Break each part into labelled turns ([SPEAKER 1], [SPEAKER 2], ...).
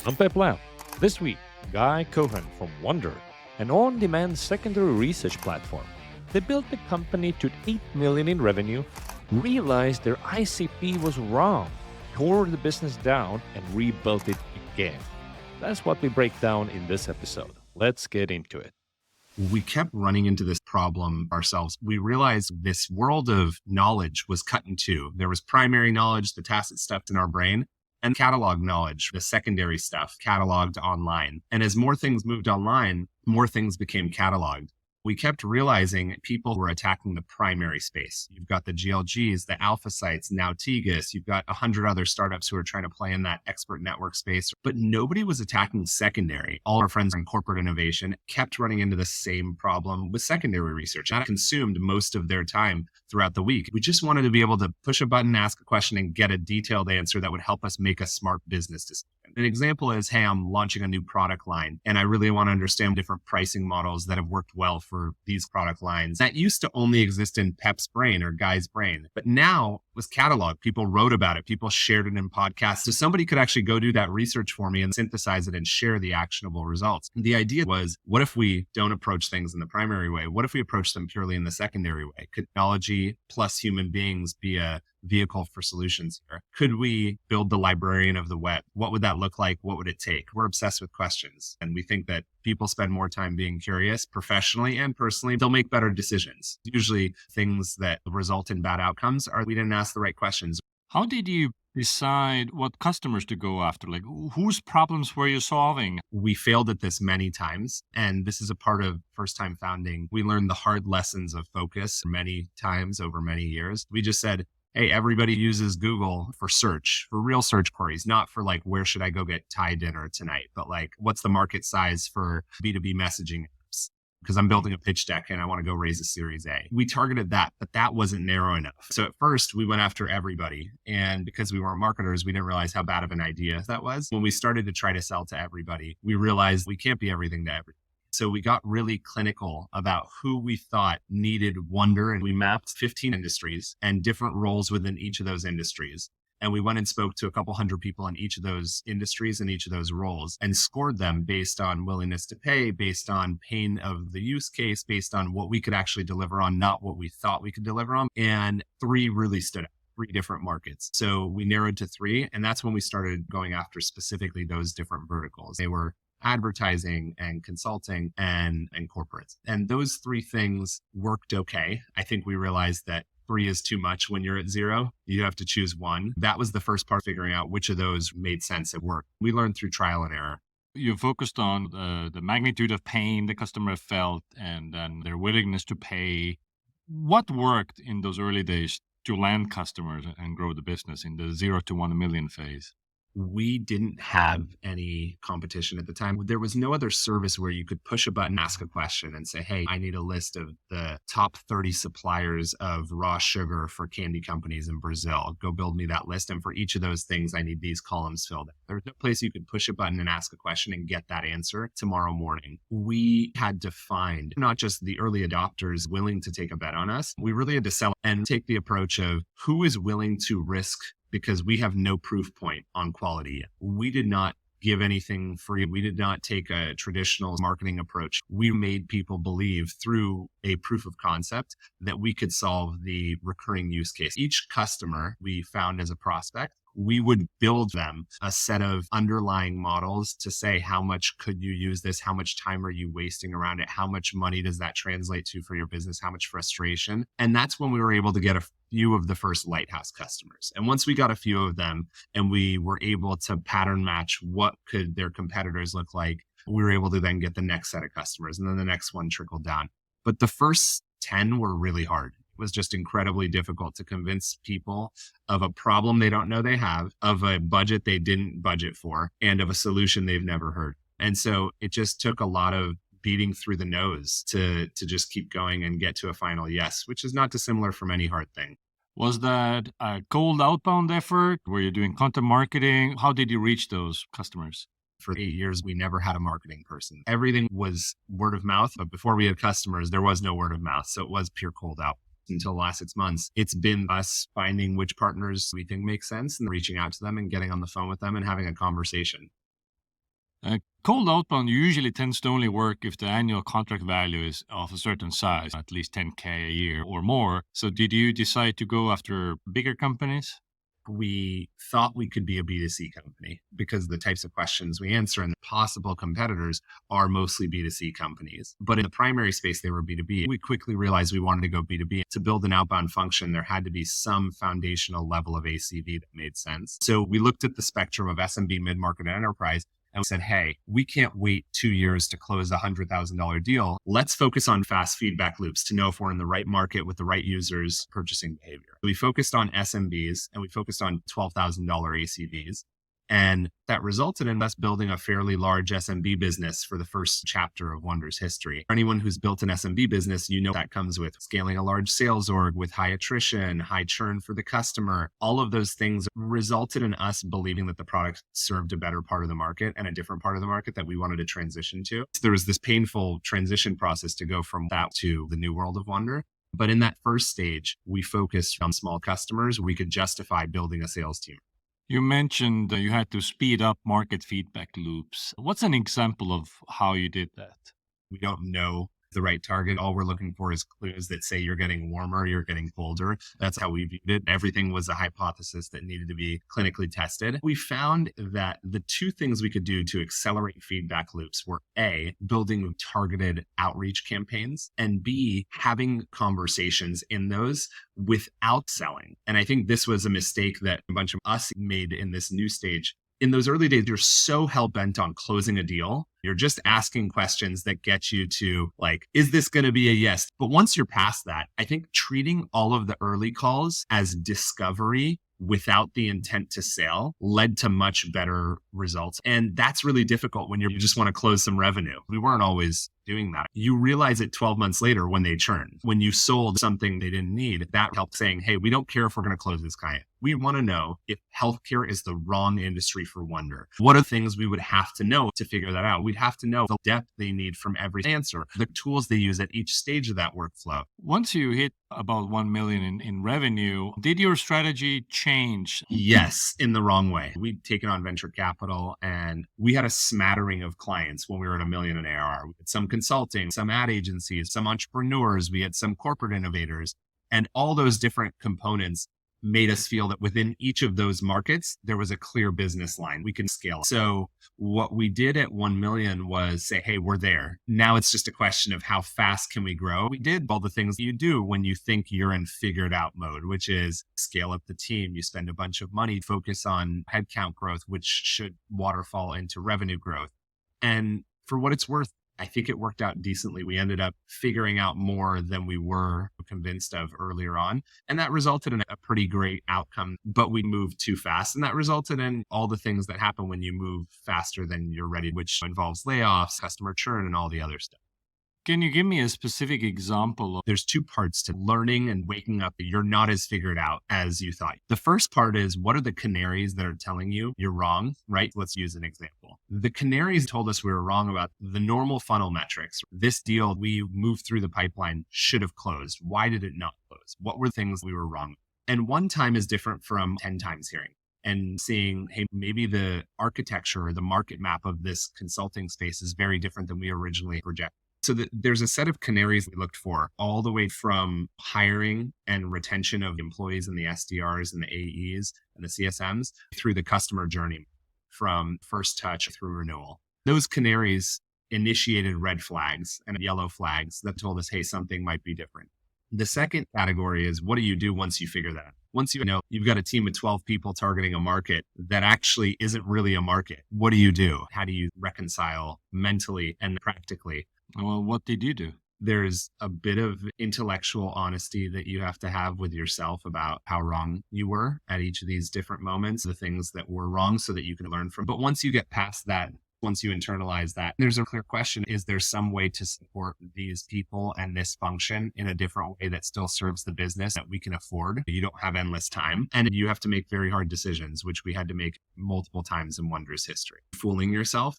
[SPEAKER 1] Untitled Lab. This week, Guy Cohen from Wonder, an on-demand secondary research platform. They built the company to 8 million in revenue, realized their ICP was wrong, tore the business down, and rebuilt it again. That's what we break down in this episode. Let's get into it.
[SPEAKER 2] We kept running into this problem ourselves. We realized this world of knowledge was cut in two. There was primary knowledge, the tacit stuff in our brain, and catalog knowledge, the secondary stuff, cataloged online. And as more things moved online, more things became cataloged. We kept realizing people were attacking the primary space. You've got the GLGs, the alpha sites, now Tegas. You've got 100 other startups who are trying to play in that expert network space, but nobody was attacking secondary. All our friends in corporate innovation kept running into the same problem with secondary research. That consumed most of their time throughout the week. We just wanted to be able to push a button, ask a question, and get a detailed answer that would help us make a smart business decision. An example is, hey, I'm launching a new product line, and I really want to understand different pricing models that have worked well for these product lines. That used to only exist in Pep's brain or Guy's brain, but now it was cataloged. People wrote about it. People shared it in podcasts. So somebody could actually go do that research for me and synthesize it and share the actionable results. The idea was, what if we don't approach things in the primary way? What if we approach them purely in the secondary way? Could technology plus human beings be a vehicle for solutions here? Could we build the librarian of the web? What would that look like? What would it take? We're obsessed with questions. And we think that people spend more time being curious professionally and personally. They'll make better decisions. Usually things that result in bad outcomes are we didn't ask the right questions.
[SPEAKER 3] How did you decide what customers to go after? Like, whose problems were you solving?
[SPEAKER 2] We failed at this many times. And this is a part of first time founding. We learned the hard lessons of focus many times over many years. We just said, hey, everybody uses Google for search, for real search queries, not for like, where should I go get Thai dinner tonight? But like, what's the market size for B2B messaging apps? Because I'm building a pitch deck and I want to go raise a Series A. We targeted that, but that wasn't narrow enough. So at first we went after everybody. And because we weren't marketers, we didn't realize how bad of an idea that was. When we started to try to sell to everybody, we realized we can't be everything to everybody. So we got really clinical about who we thought needed Wonder. And we mapped 15 industries and different roles within each of those industries. And we went and spoke to a couple hundred people in each of those industries and each of those roles and scored them based on willingness to pay, based on pain of the use case, based on what we could actually deliver on, not what we thought we could deliver on. And 3 really stood out. 3 different markets. So we narrowed to 3. And that's when we started going after specifically those different verticals. They were advertising and consulting and corporates. And those 3 things worked okay. I think we realized that 3 is too much when you're at 0. You have to choose 1. That was the first part, figuring out which of those made sense at work. We learned through trial and error.
[SPEAKER 3] You focused on the magnitude of pain the customer felt and then their willingness to pay. What worked in those early days to land customers and grow the business in the 0 to 1 million phase?
[SPEAKER 2] We didn't have any competition at the time. There was no other service where you could push a button, ask a question and say, hey, I need a list of the top 30 suppliers of raw sugar for candy companies in Brazil. Go build me that list. And for each of those things, I need these columns filled. There's no place you could push a button and ask a question and get that answer tomorrow morning. We had to find not just the early adopters willing to take a bet on us. We really had to sell and take the approach of who is willing to risk, because we have no proof point on quality yet. We did not give anything free. We did not take a traditional marketing approach. We made people believe through a proof of concept that we could solve the recurring use case. Each customer we found as a prospect, we would build them a set of underlying models to say, how much could you use this? How much time are you wasting around it? How much money does that translate to for your business? How much frustration? And that's when we were able to get a few of the first lighthouse customers. And once we got a few of them and we were able to pattern match what could their competitors look like, we were able to then get the next set of customers, and then the next one trickled down. But the first 10 were really hard. It was just incredibly difficult to convince people of a problem they don't know they have, of a budget they didn't budget for, and of a solution they've never heard. And so it just took a lot of beating through the nose to just keep going and get to a final yes, which is not dissimilar from any hard thing.
[SPEAKER 3] Was that a cold outbound effort? Were you doing content marketing? How did you reach those customers?
[SPEAKER 2] For 8 years, we never had a marketing person. Everything was word of mouth. But before we had customers, there was no word of mouth. So it was pure cold out. Until the last 6 months, it's been us finding which partners we think make sense and reaching out to them and getting on the phone with them and having a conversation.
[SPEAKER 3] Cold outbound usually tends to only work if the annual contract value is of a certain size, at least 10K a year or more. So did you decide to go after bigger companies?
[SPEAKER 2] We thought we could be a B2C company because the types of questions we answer and the possible competitors are mostly B2C companies. But in the primary space, they were B2B. We quickly realized we wanted to go B2B. To build an outbound function, there had to be some foundational level of ACV that made sense. So we looked at the spectrum of SMB, mid-market, and enterprise, and we said, hey, we can't wait 2 years to close a $100,000 deal. Let's focus on fast feedback loops to know if we're in the right market with the right users' purchasing behavior. We focused on SMBs and we focused on $12,000 ACVs. And that resulted in us building a fairly large SMB business for the first chapter of Wonder's history. For anyone who's built an SMB business, you know that comes with scaling a large sales org with high attrition, high churn for the customer. All of those things resulted in us believing that the product served a better part of the market and a different part of the market that we wanted to transition to. So there was this painful transition process to go from that to the new world of Wonder. But in that first stage, we focused on small customers. We could justify building a sales team.
[SPEAKER 3] You mentioned you had to speed up market feedback loops. What's an example of how you did that?
[SPEAKER 2] We don't know the right target. All we're looking for is clues that say you're getting warmer, you're getting colder. That's how we viewed it. Everything was a hypothesis that needed to be clinically tested. We found that the two things we could do to accelerate feedback loops were A, building targeted outreach campaigns, and B, having conversations in those without selling. And I think this was a mistake that a bunch of us made in this new stage. In those early days, you're so hell-bent on closing a deal. You're just asking questions that get you to like, is this going to be a yes? But once you're past that, I think treating all of the early calls as discovery without the intent to sell led to much better results. And that's really difficult when you just want to close some revenue. We weren't always doing that. You realize it 12 months later when they churn. When you sold something they didn't need, that helped saying, hey, we don't care if we're going to close this client. We want to know if healthcare is the wrong industry for Wonder. What are things we would have to know to figure that out? We'd have to know the depth they need from every answer, the tools they use at each stage of that workflow.
[SPEAKER 3] Once you hit about 1 million in revenue, did your strategy change?
[SPEAKER 2] Yes, in the wrong way. We'd taken on venture capital and we had a smattering of clients when we were at $1 million in ARR. We had some consulting, some ad agencies, some entrepreneurs, we had some corporate innovators, and all those different components made us feel that within each of those markets, there was a clear business line we can scale. So what we did at 1 million was say, hey, we're there. Now it's just a question of how fast can we grow? We did all the things you do when you think you're in figured out mode, which is scale up the team. You spend a bunch of money, focus on headcount growth, which should waterfall into revenue growth. And for what it's worth, I think it worked out decently. We ended up figuring out more than we were convinced of earlier on. And that resulted in a pretty great outcome, but we moved too fast. And that resulted in all the things that happen when you move faster than you're ready, which involves layoffs, customer churn, and all the other stuff.
[SPEAKER 3] Can you give me a specific example?
[SPEAKER 2] There's two parts to learning and waking up that you're not as figured out as you thought. The first part is, what are the canaries that are telling you you're wrong, right? Let's use an example. The canaries told us we were wrong about the normal funnel metrics. This deal we moved through the pipeline should have closed. Why did it not close? What were things we were wrong? And one time is different from 10 times hearing and seeing, hey, maybe the architecture or the market map of this consulting space is very different than we originally projected. So there's a set of canaries we looked for all the way from hiring and retention of employees and the SDRs and the AEs and the CSMs through the customer journey from first touch through renewal. Those canaries initiated red flags and yellow flags that told us, hey, something might be different. The second category is, what do you do once you figure that out? Once you know you've got a team of 12 people targeting a market that actually isn't really a market, what do you do? How do you reconcile mentally and practically?
[SPEAKER 3] Well, what did you do?
[SPEAKER 2] There's a bit of intellectual honesty that you have to have with yourself about how wrong you were at each of these different moments, the things that were wrong so that you can learn from. But once you get past that, once you internalize that, there's a clear question. Is there some way to support these people and this function in a different way that still serves the business that we can afford? You don't have endless time and you have to make very hard decisions, which we had to make multiple times in Wonder's history. Fooling yourself.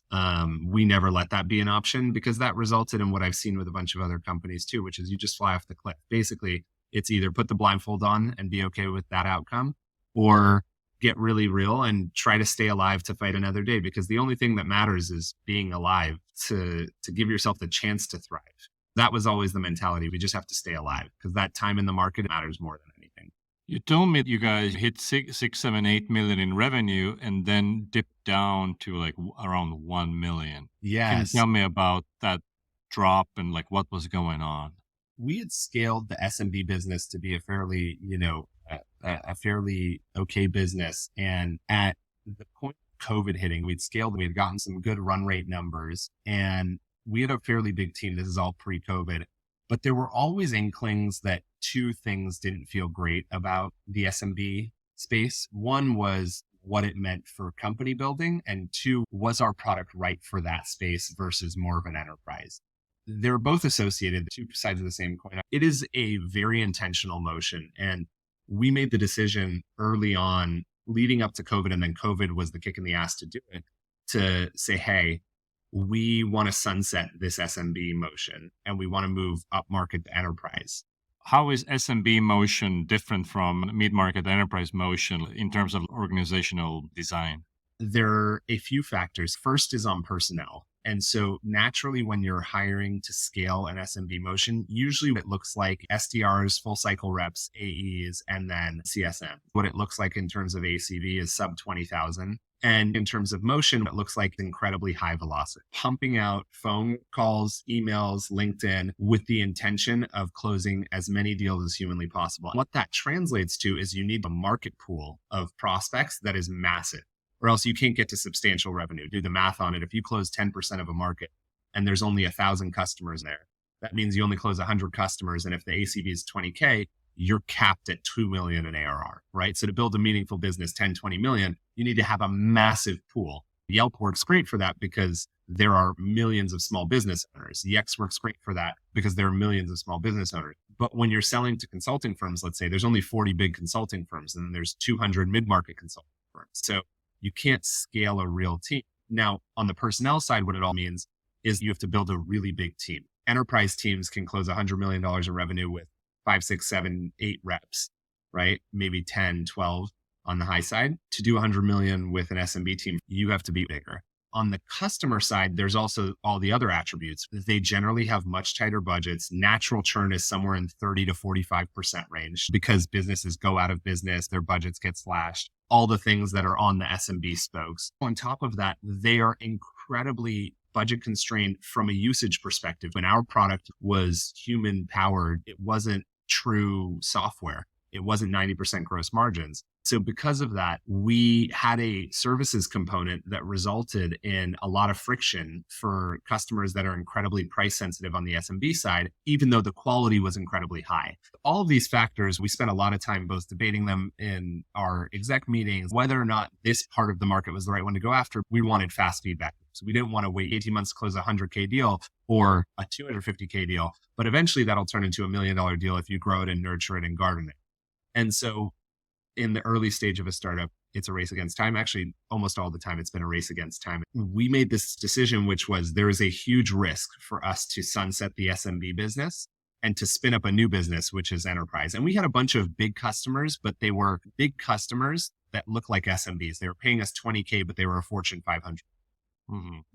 [SPEAKER 2] We never let that be an option because that resulted in what I've seen with a bunch of other companies too, which is you just fly off the cliff. Basically, it's either put the blindfold on and be okay with that outcome, or get really real and try to stay alive to fight another day, because the only thing that matters is being alive to give yourself the chance to thrive. That was always the mentality. We just have to stay alive because that time in the market matters more than anything.
[SPEAKER 3] You told me you guys hit 6, 7, 8 million in revenue and then dipped down to like around 1 million. Can you
[SPEAKER 2] Yes.
[SPEAKER 3] tell me about that drop and like what was going on?
[SPEAKER 2] We had scaled the SMB business to be a fairly, a fairly okay business. And at the point of COVID hitting, we had gotten some good run rate numbers, and we had a fairly big team. This is all pre-COVID, but there were always inklings that two things didn't feel great about the SMB space. One was what it meant for company building, and two, was our product right for that space versus more of an enterprise? They're both associated, two sides of the same coin. It is a very intentional motion. And we made the decision early on, leading up to COVID, and then COVID was the kick in the ass to do it, to say, hey, we want to sunset this SMB motion and we want to move up market to enterprise.
[SPEAKER 3] How is SMB motion different from mid-market enterprise motion in terms of organizational design?
[SPEAKER 2] There are a few factors. First is on personnel. And so naturally, when you're hiring to scale an SMB motion, usually it looks like SDRs, full cycle reps, AEs, and then CSM. What it looks like in terms of ACV is sub 20,000. And in terms of motion, it looks like incredibly high velocity, pumping out phone calls, emails, LinkedIn with the intention of closing as many deals as humanly possible. What that translates to is you need a market pool of prospects that is massive, or else you can't get to substantial revenue. Do the math on it. If you close 10% of a market and there's only 1,000 customers there, that means you only close 100 customers. And if the ACV is 20K, you're capped at 2 million in ARR, right? So to build a meaningful business, 10, 20 million, you need to have a massive pool. Yelp works great for that because there are millions of small business owners. Yext works great for that because there are millions of small business owners. But when you're selling to consulting firms, let's say there's only 40 big consulting firms and there's 200 mid-market consulting firms. So you can't scale a real team. Now, on the personnel side, what it all means is you have to build a really big team. Enterprise teams can close $100 million in revenue with 5, 6, 7, 8 reps, right? Maybe 10, 12 on the high side. To do 100 million with an SMB team, you have to be bigger. On the customer side, there's also all the other attributes. They generally have much tighter budgets. Natural churn is somewhere in 30 to 45% range because businesses go out of business, their budgets get slashed, all the things that are on the SMB spokes. On top of that, they are incredibly budget constrained from a usage perspective. When our product was human powered, it wasn't true software. It wasn't 90% gross margins. So because of that, we had a services component that resulted in a lot of friction for customers that are incredibly price sensitive on the SMB side, even though the quality was incredibly high. All of these factors, we spent a lot of time both debating them in our exec meetings, whether or not this part of the market was the right one to go after. We wanted fast feedback. So we didn't want to wait 18 months to close a 100K deal or a 250K deal, but eventually that'll turn into $1 million deal if you grow it and nurture it and garden it. And so in the early stage of a startup, it's a race against time. Actually, almost all the time, it's been a race against time. We made this decision, which was there is a huge risk for us to sunset the SMB business and to spin up a new business, which is enterprise. And we had a bunch of big customers, but they were big customers that looked like SMBs. They were paying us 20K, but they were a Fortune 500.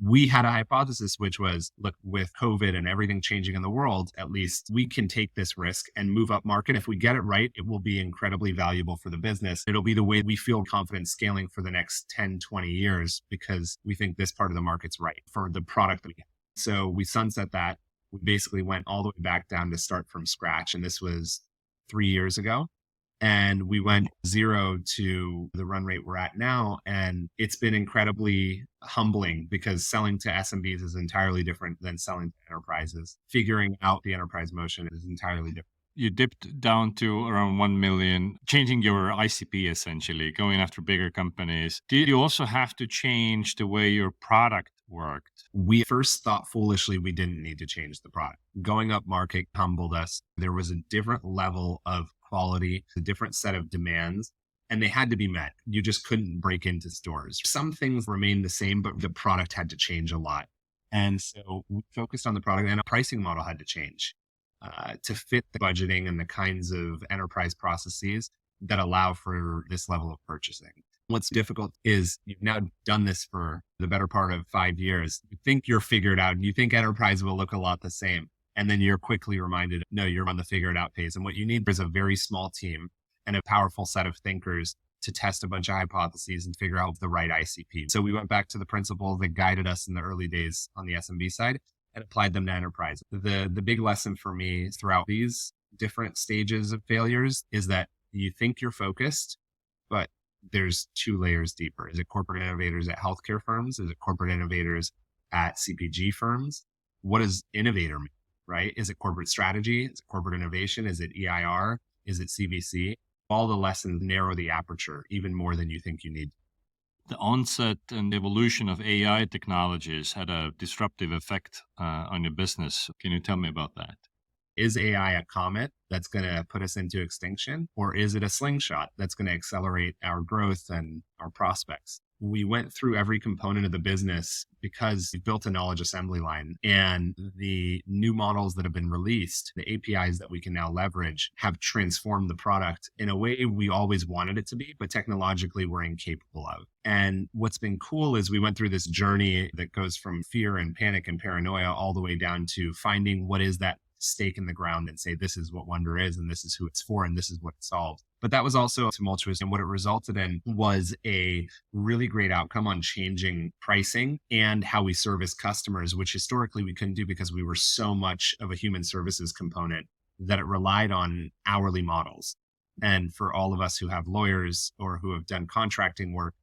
[SPEAKER 2] We had a hypothesis, which was, look, with COVID and everything changing in the world, at least we can take this risk and move up market. If we get it right, it will be incredibly valuable for the business. It'll be the way we feel confident scaling for the next 10, 20 years because we think this part of the market's right for the product that we have. So we sunset that. We basically went all the way back down to start from scratch. And this was 3 years ago. And we went 0 to the run rate we're at now. And it's been incredibly humbling because selling to SMBs is entirely different than selling to enterprises. Figuring out the enterprise motion is entirely different.
[SPEAKER 3] You dipped down to around 1 million, changing your ICP essentially, going after bigger companies. Did you also have to change the way your product worked?
[SPEAKER 2] We first thought foolishly we didn't need to change the product. Going up market humbled us. There was a different level of quality, a different set of demands, and they had to be met. You just couldn't break into stores. Some things remained the same, but the product had to change a lot. And so we focused on the product, and a pricing model had to change to fit the budgeting and the kinds of enterprise processes that allow for this level of purchasing. What's difficult is you've now done this for the better part of 5 years. You think you're figured out. You think enterprise will look a lot the same. And then you're quickly reminded, no, you're on the figure it out phase. And what you need is a very small team and a powerful set of thinkers to test a bunch of hypotheses and figure out the right ICP. So we went back to the principles that guided us in the early days on the SMB side and applied them to enterprise. The big lesson for me throughout these different stages of failures is that you think you're focused, but there's two layers deeper. Is it corporate innovators at healthcare firms? Is it corporate innovators at CPG firms? What does innovator mean, right? Is it corporate strategy? Is it corporate innovation? Is it EIR? Is it CVC? All the lessons narrow the aperture even more than you think you need.
[SPEAKER 3] The onset and evolution of AI technologies had a disruptive effect on your business. Can you tell me about that?
[SPEAKER 2] Is AI a comet that's going to put us into extinction? Or is it a slingshot that's going to accelerate our growth and our prospects? We went through every component of the business because we built a knowledge assembly line, and the new models that have been released, the APIs that we can now leverage, have transformed the product in a way we always wanted it to be, but technologically we're incapable of. And what's been cool is we went through this journey that goes from fear and panic and paranoia all the way down to finding what is that stake in the ground and say, this is what Wonder is, and this is who it's for, and this is what it solves. But that was also tumultuous. And what it resulted in was a really great outcome on changing pricing and how we service customers, which historically we couldn't do because we were so much of a human services component that it relied on hourly models. And for all of us who have lawyers or who have done contracting work,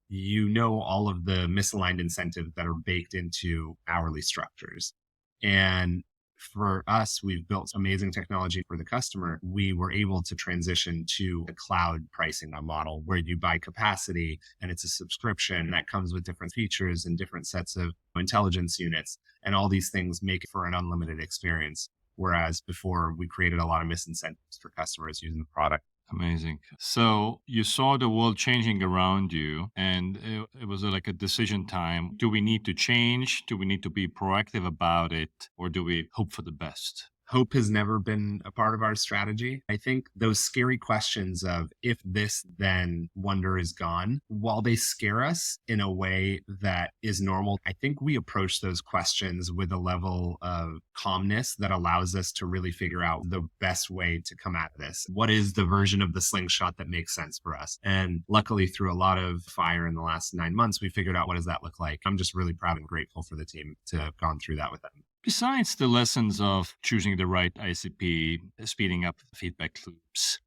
[SPEAKER 2] you know all of the misaligned incentives that are baked into hourly structures. And for us, we've built amazing technology for the customer. We were able to transition to a cloud pricing model where you buy capacity and it's a subscription that comes with different features and different sets of intelligence units. And all these things make it for an unlimited experience. Whereas before, we created a lot of misincentives for customers using the product.
[SPEAKER 3] Amazing. So you saw the world changing around you, and it was like a decision time. Do we need to change? Do we need to be proactive about it? Or do we hope for the best?
[SPEAKER 2] Hope has never been a part of our strategy. I think those scary questions of if this, then Wonder is gone, while they scare us in a way that is normal, I think we approach those questions with a level of calmness that allows us to really figure out the best way to come at this. What is the version of the slingshot that makes sense for us? And luckily, through a lot of fire in the last 9 months, we figured out what does that look like. I'm just really proud and grateful for the team to have gone through that with them.
[SPEAKER 3] Besides the lessons of choosing the right ICP, speeding up feedback loops,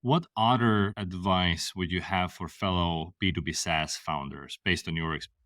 [SPEAKER 3] what other advice would you have for fellow B2B SaaS founders based on your experience?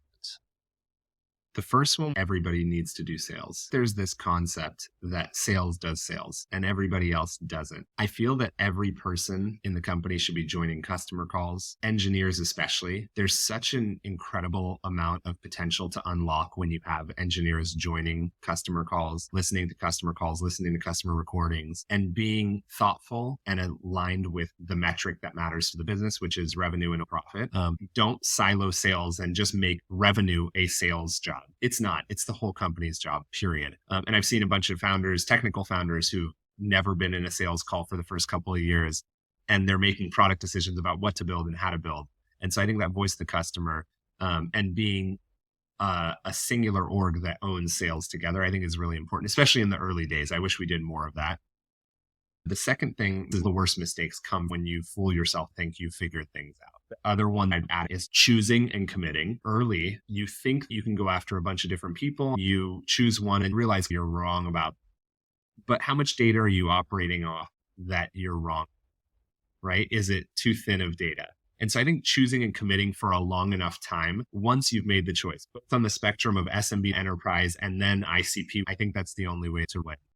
[SPEAKER 2] The first one, everybody needs to do sales. There's this concept that sales does sales and everybody else doesn't. I feel that every person in the company should be joining customer calls, engineers especially. There's such an incredible amount of potential to unlock when you have engineers joining customer calls, listening to customer calls, listening to customer recordings, and being thoughtful and aligned with the metric that matters to the business, which is revenue and a profit. Don't silo sales and just make revenue a sales job. It's not. It's the whole company's job, period. And I've seen a bunch of founders, technical founders, who've never been in a sales call for the first couple of years, and they're making product decisions about what to build and how to build. And so I think that voice of the customer and being a singular org that owns sales together, I think is really important, especially in the early days. I wish we did more of that. The second thing is the worst mistakes come when you fool yourself, think you figured things out. The other one I'd add is choosing and committing early. You think you can go after a bunch of different people. You choose one and realize you're wrong about, but how much data are you operating off that you're wrong, right? Is it too thin of data? And so I think choosing and committing for a long enough time, once you've made the choice, both on the spectrum of SMB enterprise and then ICP, I think that's the only way to win.